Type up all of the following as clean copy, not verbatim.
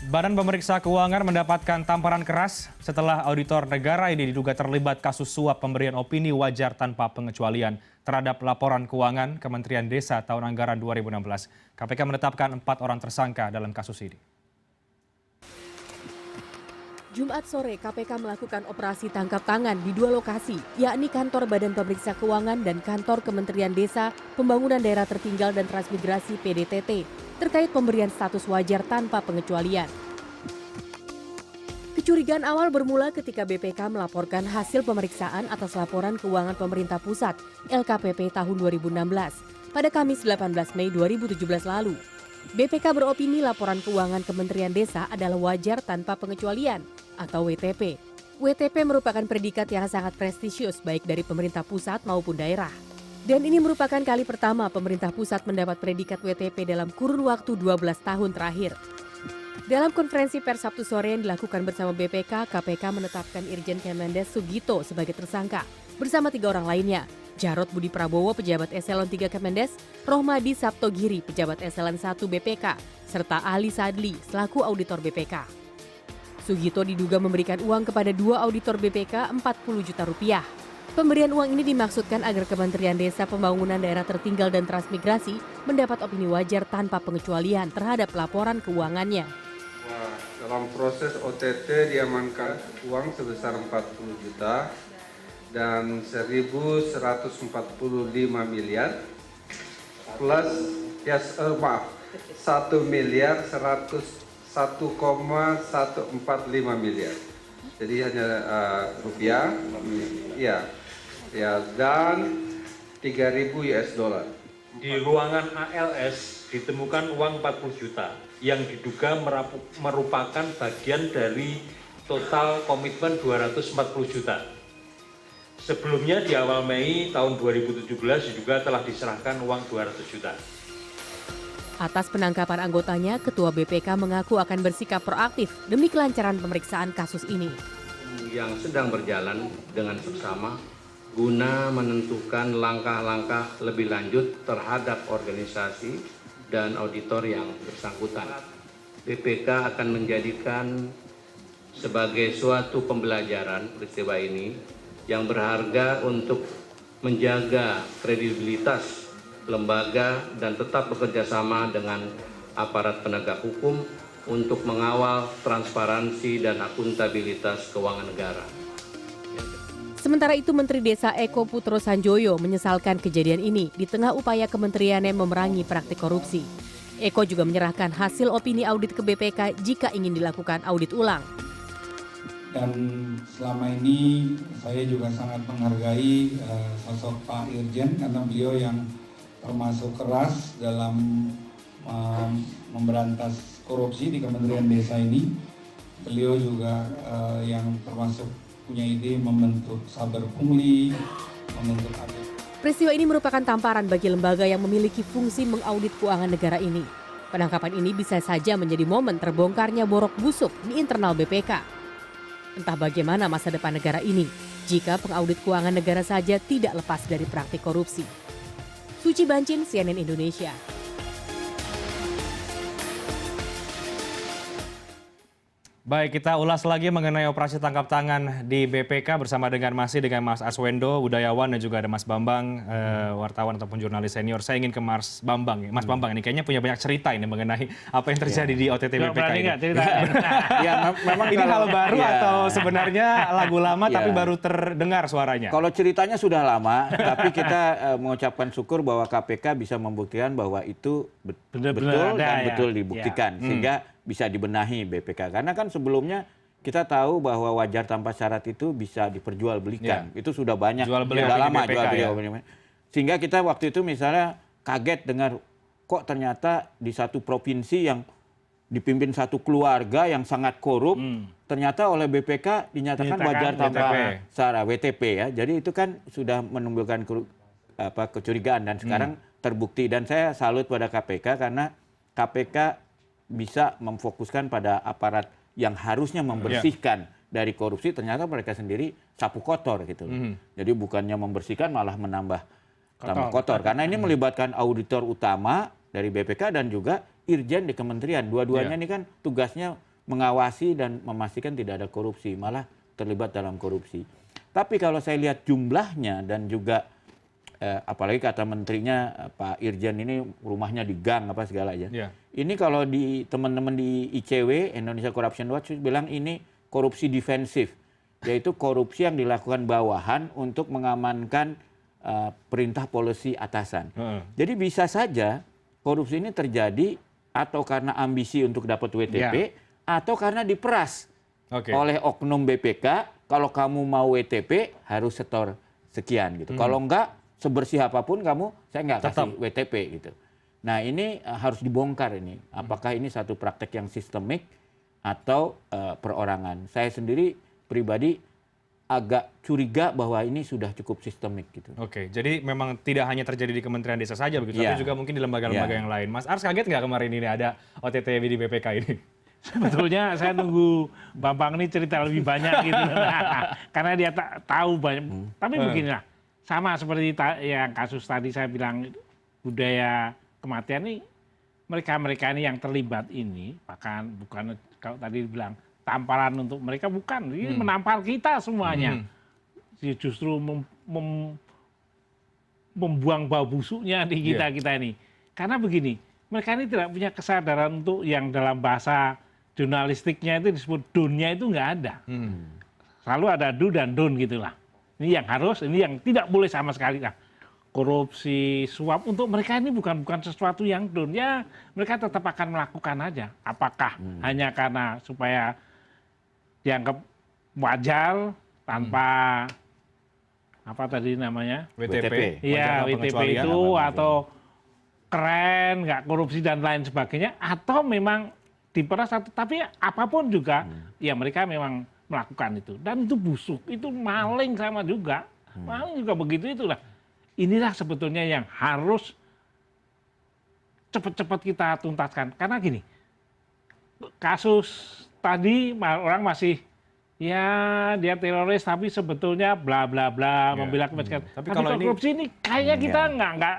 Badan Pemeriksa Keuangan mendapatkan tamparan keras setelah auditor negara ini diduga terlibat kasus suap pemberian opini wajar tanpa pengecualian terhadap laporan keuangan Kementerian Desa tahun anggaran 2016. KPK menetapkan 4 orang tersangka dalam kasus ini. Jumat sore, KPK melakukan operasi tangkap tangan di 2 lokasi, yakni kantor Badan Pemeriksa Keuangan dan kantor Kementerian Desa, Pembangunan Daerah Tertinggal dan Transmigrasi (PDTT) terkait pemberian status wajar tanpa pengecualian. Kecurigaan awal bermula ketika BPK melaporkan hasil pemeriksaan atas laporan keuangan pemerintah pusat (LKPP) tahun 2016 pada Kamis 18 Mei 2017 lalu. BPK beropini laporan keuangan Kementerian Desa adalah wajar tanpa pengecualian atau WTP. WTP merupakan predikat yang sangat prestisius baik dari pemerintah pusat maupun daerah. Dan ini merupakan kali pertama pemerintah pusat mendapat predikat WTP dalam kurun waktu 12 tahun terakhir. Dalam konferensi pers Sabtu sore yang dilakukan bersama BPK, KPK menetapkan Irjen Kemendes Sugito sebagai tersangka bersama 3 orang lainnya. Jarod Budi Prabowo, pejabat eselon 3 Kemendes, Rohmadi Saptogiri, pejabat eselon 1 BPK, serta Ali Sadli selaku auditor BPK. Sugito diduga memberikan uang kepada 2 auditor BPK 40 juta rupiah. Pemberian uang ini dimaksudkan agar Kementerian Desa, Pembangunan Daerah Tertinggal dan Transmigrasi mendapat opini wajar tanpa pengecualian terhadap laporan keuangannya. Dalam proses OTT diamankan uang sebesar 40 juta dan 1.145 miliar plus 1 miliar 101,145 miliar. Jadi hanya rupiah, ya dan 3.000 US dollar. Di ruangan ALS ditemukan uang 40 juta yang diduga merupakan bagian dari total komitmen 240 juta. Sebelumnya di awal Mei tahun 2017 juga telah diserahkan uang 200 juta. Atas penangkapan anggotanya, Ketua BPK mengaku akan bersikap proaktif demi kelancaran pemeriksaan kasus ini. Yang sedang berjalan dengan seksama guna menentukan langkah-langkah lebih lanjut terhadap organisasi dan auditor yang bersangkutan. BPK akan menjadikan sebagai suatu pembelajaran peristiwa ini yang berharga untuk menjaga kredibilitas lembaga dan tetap bekerja sama dengan aparat penegak hukum untuk mengawal transparansi dan akuntabilitas keuangan negara. Sementara itu, Menteri Desa Eko Putro Sanjoyo menyesalkan kejadian ini di tengah upaya kementeriannya memerangi praktik korupsi. Eko juga menyerahkan hasil opini audit ke BPK jika ingin dilakukan audit ulang. Dan selama ini saya juga sangat menghargai sosok Pak Irjen karena beliau yang termasuk keras dalam memberantas korupsi di Kementerian Desa ini. Beliau juga yang termasuk punya ide membentuk saber pungli, membentuk audit. Peristiwa ini merupakan tamparan bagi lembaga yang memiliki fungsi mengaudit keuangan negara ini. Penangkapan ini bisa saja menjadi momen terbongkarnya borok busuk di internal BPK. Entah bagaimana masa depan negara ini jika pengaudit keuangan negara saja tidak lepas dari praktik korupsi. Suci Bancin, CNN Indonesia. Baik, kita ulas lagi mengenai operasi tangkap tangan di BPK masih dengan Mas Arswendo, budayawan, dan juga ada Mas Bambang, wartawan ataupun jurnalis senior. Saya ingin ke Mas Bambang. Mas Bambang ini kayaknya punya banyak cerita ini mengenai apa yang terjadi di OTT BPK ini. Memang ini hal baru atau sebenarnya lagu lama tapi baru terdengar suaranya? Kalau ceritanya sudah lama, tapi kita mengucapkan syukur bahwa KPK bisa membuktikan bahwa itu betul dan betul dibuktikan. Sehingga bisa dibenahi BPK. Karena kan sebelumnya kita tahu bahwa wajar tanpa syarat itu bisa diperjualbelikan. Itu sudah banyak, sudah lama jual beli. Sehingga kita waktu itu misalnya kaget dengar kok ternyata di satu provinsi yang dipimpin satu keluarga yang sangat korup, ternyata oleh BPK dinyatakan wajar tanpa syarat, WTP ya. Jadi itu kan sudah menimbulkan kecurigaan dan sekarang terbukti. Dan saya salut pada KPK karena KPK bisa memfokuskan pada aparat yang harusnya membersihkan dari korupsi, ternyata mereka sendiri sapu kotor gitu. Jadi bukannya membersihkan malah menambah tambah kotor. Karena ini melibatkan auditor utama dari BPK dan juga Irjen di kementerian. Dua-duanya ini kan tugasnya mengawasi dan memastikan tidak ada korupsi, malah terlibat dalam korupsi. Tapi kalau saya lihat jumlahnya dan juga apalagi kata menterinya Pak Irjen ini rumahnya di gang apa segala ya. Yeah. Ini kalau di teman-teman di ICW Indonesia Corruption Watch bilang ini korupsi defensif, yaitu korupsi yang dilakukan bawahan untuk mengamankan perintah policy atasan. Jadi bisa saja korupsi ini terjadi atau karena ambisi untuk dapat WTP atau karena diperas oleh oknum BPK. Kalau kamu mau WTP harus setor sekian gitu. Kalau enggak sebersih apapun kamu, saya nggak kasih WTP gitu. Nah ini harus dibongkar ini. Apakah ini satu praktek yang sistemik atau perorangan? Saya sendiri pribadi agak curiga bahwa ini sudah cukup sistemik gitu. Oke, jadi memang tidak hanya terjadi di Kementerian Desa saja begitu, tapi juga mungkin di lembaga-lembaga yang lain. Mas Ars kaget nggak kemarin ini ada OTT di BPK ini? Sebetulnya saya nunggu Bambang ini cerita lebih banyak gitu. Karena dia tahu banyak. Tapi beginilah. Sama seperti yang kasus tadi saya bilang budaya kematian ini, mereka-mereka ini yang terlibat ini, bahkan bukan kalau tadi bilang tamparan untuk mereka, bukan. Ini menampar kita semuanya. Justru membuang bau busuknya di kita ini. Karena begini, mereka ini tidak punya kesadaran untuk yang dalam bahasa jurnalistiknya itu disebut donnya itu nggak ada. Selalu ada do dan don gitulah. Ini yang harus, ini yang tidak boleh sama sekali. Nah, korupsi, suap untuk mereka ini bukan sesuatu yang don. Ya, mereka tetap akan melakukan aja. Apakah hanya karena supaya dianggap wajar tanpa apa tadi namanya? WTP. Iya, WTP itu atau keren, nggak korupsi dan lain sebagainya, atau memang diperas, tapi apapun juga, ya mereka memang melakukan itu. Dan itu busuk, itu maling sama juga. Maling juga begitu itulah. Inilah sebetulnya yang harus cepat-cepat kita tuntaskan. Karena gini, kasus tadi orang masih, ya dia teroris tapi sebetulnya bla bla bla, membela kebajikan. Tapi kalau korupsi ini kayaknya kita nggak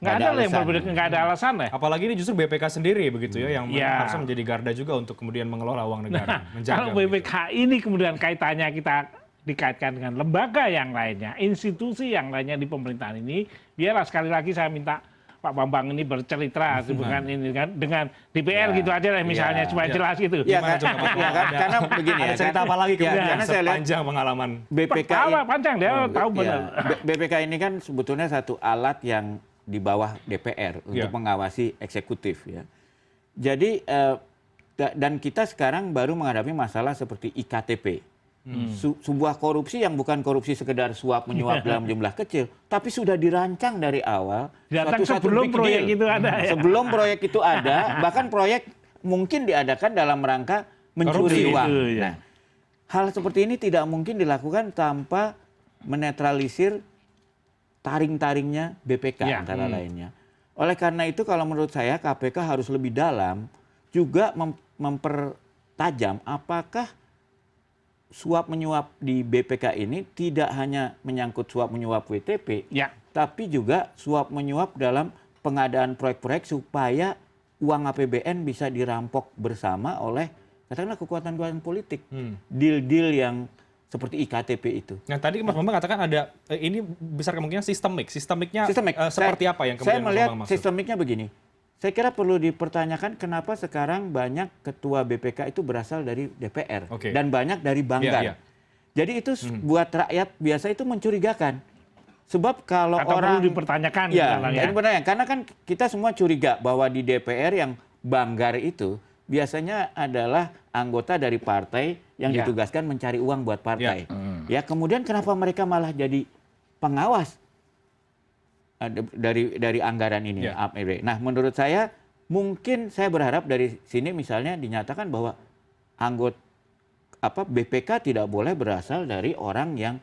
ada yang berbeda, nggak ada alasan lah. Apalagi ini justru BPK sendiri begitu ya, yang harusnya menjadi garda juga untuk kemudian mengelola uang negara. Kalau BPK ini kemudian kaitannya kita dikaitkan dengan lembaga yang lainnya, institusi yang lainnya di pemerintahan ini, biarlah sekali lagi saya minta Pak Bambang ini bercerita bukan ini kan dengan DPR gitu aja lah misalnya supaya jelas gitu. Ya, karena begini ya. Ada cerita apa lagi kemudian sepanjang pengalaman BPK panjang dia tahu benar. BPK ini kan sebetulnya satu alat yang di bawah DPR untuk mengawasi eksekutif ya. Jadi dan kita sekarang baru menghadapi masalah seperti IKTP. Sebuah korupsi yang bukan korupsi sekedar suap menyuap dalam jumlah kecil, tapi sudah dirancang dari awal. Sebelum proyek itu ada. Sebelum proyek itu ada, bahkan proyek mungkin diadakan dalam rangka mencuri uang. Nah, hal seperti ini tidak mungkin dilakukan tanpa menetralisir taring-taringnya BPK antara lainnya. Oleh karena itu kalau menurut saya KPK harus lebih dalam juga mempertajam apakah suap menyuap di BPK ini tidak hanya menyangkut suap menyuap WTP, tapi juga suap menyuap dalam pengadaan proyek-proyek supaya uang APBN bisa dirampok bersama oleh katakanlah kekuatan-kekuatan politik. Deal-deal yang seperti IKTP itu. Nah tadi Mas Bambang katakan ada ini besar kemungkinan sistemik. Sistemiknya seperti apa yang kemudian saya melihat Mas Bambang maksud? Sistemiknya begini. Saya kira perlu dipertanyakan kenapa sekarang banyak ketua BPK itu berasal dari DPR dan banyak dari Banggar. Jadi itu buat rakyat biasa itu mencurigakan. Sebab kalau atau orang perlu dipertanyakan karena kan kita semua curiga bahwa di DPR yang Banggar itu biasanya adalah anggota dari partai yang ditugaskan mencari uang buat partai. Ya, kemudian kenapa mereka malah jadi pengawas dari anggaran ini? Nah, menurut saya mungkin saya berharap dari sini misalnya dinyatakan bahwa anggota BPK tidak boleh berasal dari orang yang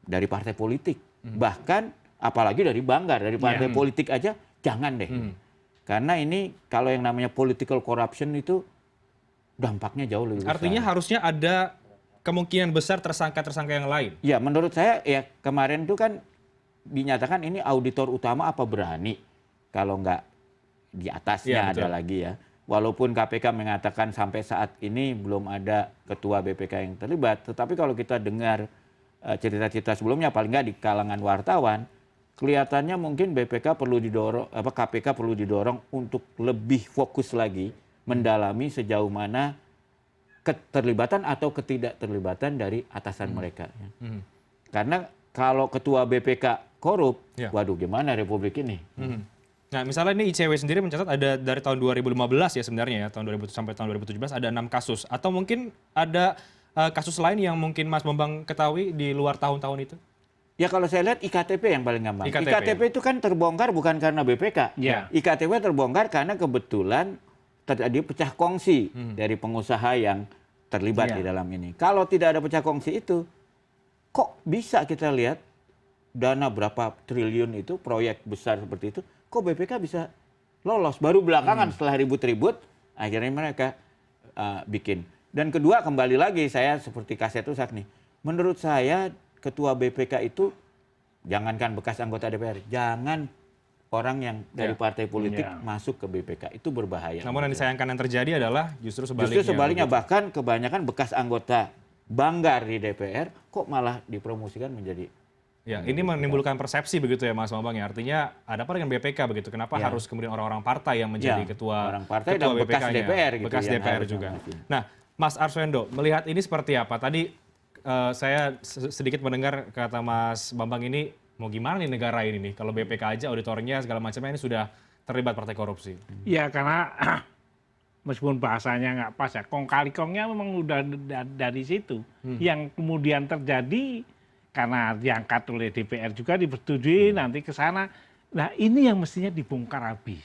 dari partai politik. Bahkan apalagi dari Banggar, dari partai politik aja jangan deh. Karena ini kalau yang namanya political corruption itu dampaknya jauh lebih besar. Artinya harusnya ada kemungkinan besar tersangka-tersangka yang lain. Ya, menurut saya ya kemarin itu kan dinyatakan ini auditor utama apa berani kalau nggak di atasnya ada lagi ya. walaupun KPK mengatakan sampai saat ini belum ada ketua BPK yang terlibat, tetapi kalau kita dengar cerita-cerita sebelumnya, paling nggak di kalangan wartawan, kelihatannya mungkin BPK perlu didorong, KPK perlu didorong untuk lebih fokus lagi mendalami sejauh mana keterlibatan atau ketidakterlibatan dari atasan mereka. Karena kalau ketua BPK korup, waduh gimana Republik ini? Nah, misalnya ini ICW sendiri mencatat ada dari tahun 2015 ya sebenarnya ya, tahun 2000 sampai tahun 2017 ada 6 kasus. Atau mungkin ada kasus lain yang mungkin Mas Bambang ketahui di luar tahun-tahun itu? Ya kalau saya lihat IKTP yang paling gampang. IKTP, IKTP itu kan terbongkar bukan karena BPK. IKTP terbongkar karena kebetulan terjadi pecah kongsi dari pengusaha yang terlibat di dalam ini. Kalau tidak ada pecah kongsi itu, kok bisa kita lihat dana berapa triliun itu, proyek besar seperti itu, kok BPK bisa lolos? Baru belakangan setelah ribut-ribut, akhirnya mereka bikin. Dan kedua, kembali lagi saya seperti kaset rusak nih. Menurut saya ketua BPK itu jangankan bekas anggota DPR, jangan orang yang dari partai politik masuk ke BPK, itu berbahaya. Namun yang disayangkan yang terjadi adalah justru sebaliknya. Justru sebaliknya, bahkan kebanyakan bekas anggota banggar di DPR kok malah dipromosikan menjadi. Ya, ini menimbulkan persepsi begitu ya Mas Bambang ya. Artinya ada apa dengan BPK begitu? Kenapa harus kemudian orang-orang partai yang menjadi ketua orang partai dan bekas DPR gitu. Bekas DPR juga. Nah, Mas Arswendo, melihat ini seperti apa? Tadi saya sedikit mendengar kata Mas Bambang ini, mau gimana nih negara ini nih? Kalau BPK aja auditornya segala macamnya ini sudah terlibat partai korupsi. Ya karena meskipun bahasanya nggak pas ya, kong kali kongnya memang udah dari situ. Yang kemudian terjadi karena diangkat oleh DPR juga dipersetujui nanti ke sana. Nah ini yang mestinya dibongkar habis.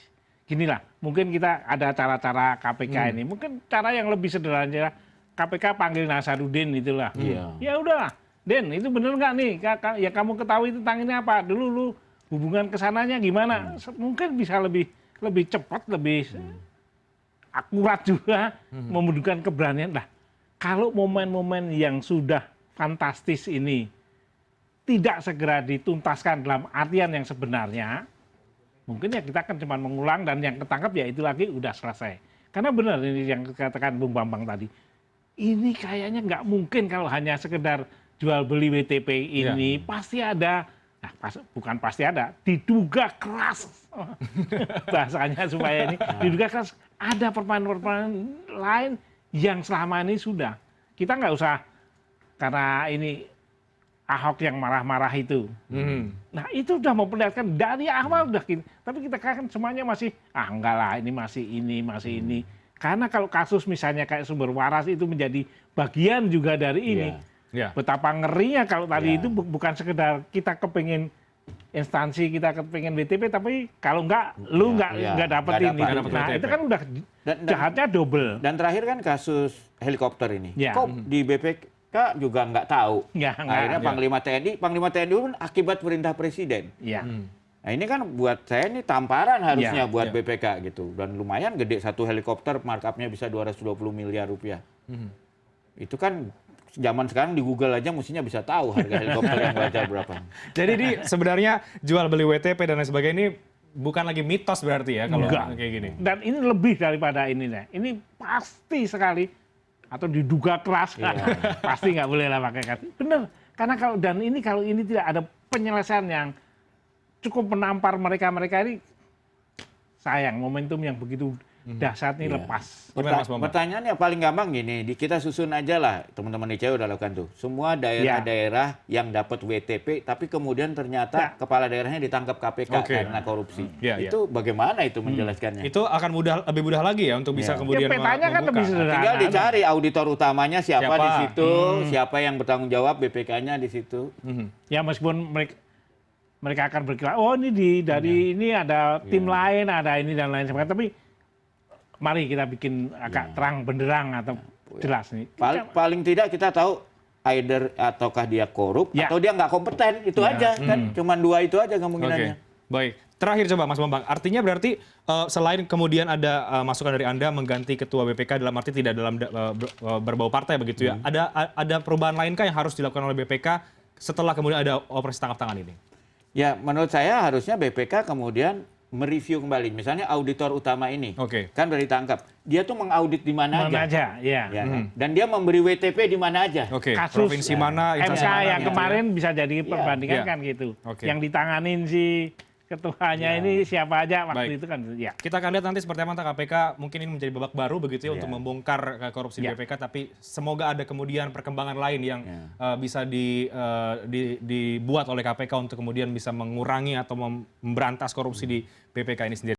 Ginilah, mungkin kita ada cara-cara KPK ini. Mungkin cara yang lebih sederhana, KPK panggil Nasaruddin itulah. Ya udahlah, Den, itu bener nggak nih? Ya kamu ketahui tentang ini apa? Dulu lu hubungan kesananya gimana? Mungkin bisa lebih cepat, lebih akurat juga, membutuhkan keberanian. Nah, kalau momen-momen yang sudah fantastis ini tidak segera dituntaskan dalam artian yang sebenarnya, mungkin ya kita akan cuma mengulang dan yang ketangkap ya itu lagi udah selesai. Karena benar ini yang dikatakan Bung Bambang tadi. Ini kayaknya nggak mungkin kalau hanya sekedar jual beli WTP ini. Pasti ada, bukan pasti ada, diduga keras. Bahasanya supaya ini, diduga keras. Ada permainan-permainan lain yang selama ini sudah. Kita nggak usah, karena ini Ahok yang marah-marah itu. Nah itu udah memperlihatkan dari awal udah gini. Tapi kita kan semuanya masih, enggak lah ini masih ini. Karena kalau kasus misalnya kayak Sumber Waras itu menjadi bagian juga dari ini. Betapa ngerinya kalau tadi itu bukan sekedar kita kepingin instansi, kita kepingin BTP, tapi kalau enggak, lu enggak dapet ini. Nah itu kan udah jahatnya double. Dan terakhir kan kasus helikopter ini. Kok di BPK juga nggak tahu. Akhirnya Panglima TNI pun akibat perintah Presiden. Nah ini kan buat saya ini tamparan harusnya buat BPK gitu. Dan lumayan gede, satu helikopter markupnya bisa 220 miliar rupiah. Itu kan zaman sekarang di Google aja mestinya bisa tahu harga helikopter yang wajar berapa. Jadi ini sebenarnya jual beli WTP dan lain sebagainya ini bukan lagi mitos berarti ya kalau kayak gini. Dan ini lebih daripada ini. Ini pasti sekali. Atau diduga keras kan, pasti nggak boleh lah pakai kata. Bener, karena kalau ini tidak ada penyelesaian yang cukup menampar mereka ini, sayang momentum yang begitu dahsyat ini lepas. Pertanyaannya paling gampang gini, kita susun aja lah, teman-teman ICW udah lakukan tuh. Semua daerah-daerah yang dapat WTP, tapi kemudian ternyata kepala daerahnya ditangkap KPK karena korupsi. Itu bagaimana itu menjelaskannya? Itu akan lebih mudah lagi ya untuk bisa kemudian petanya kan lebih sederhana. Tinggal dicari auditor utamanya siapa di situ, siapa yang bertanggung jawab BPK-nya di situ. Ya meskipun mereka akan berkira, oh ini dari ini ada tim lain, ada ini dan lain sebagainya, tapi mari kita bikin agak terang benderang atau jelas nih. Paling tidak kita tahu either ataukah dia korup atau dia nggak kompeten, itu aja kan. Cuman dua itu aja kemungkinannya. Baik, terakhir coba Mas Bambang. Artinya berarti selain kemudian ada masukan dari Anda mengganti ketua BPK dalam arti tidak dalam berbau partai begitu ya. Ada perubahan lainkah yang harus dilakukan oleh BPK setelah kemudian ada operasi tangkap tangan ini? Ya menurut saya harusnya BPK kemudian mereview kembali. Misalnya auditor utama ini, Oke. kan sudah ditangkap. Dia tuh mengaudit di mana Mana aja. aja, ya. Ya, kan? Dan dia memberi WTP di mana aja. Oke, Kasus provinsi mana, instansi MK mana yang gitu ya. kemarin bisa jadi perbandingan Iya. kan gitu. Oke. Yang ditanganin si ketuanya ini siapa aja waktu Baik. itu kan, ya. Kita akan lihat nanti seperti apa KPK mungkin ini menjadi babak baru begitu ya untuk membongkar korupsi di Ya. BPK, tapi semoga ada kemudian perkembangan lain yang bisa dibuat oleh KPK untuk kemudian bisa mengurangi atau memberantas korupsi di BPK ini sendiri.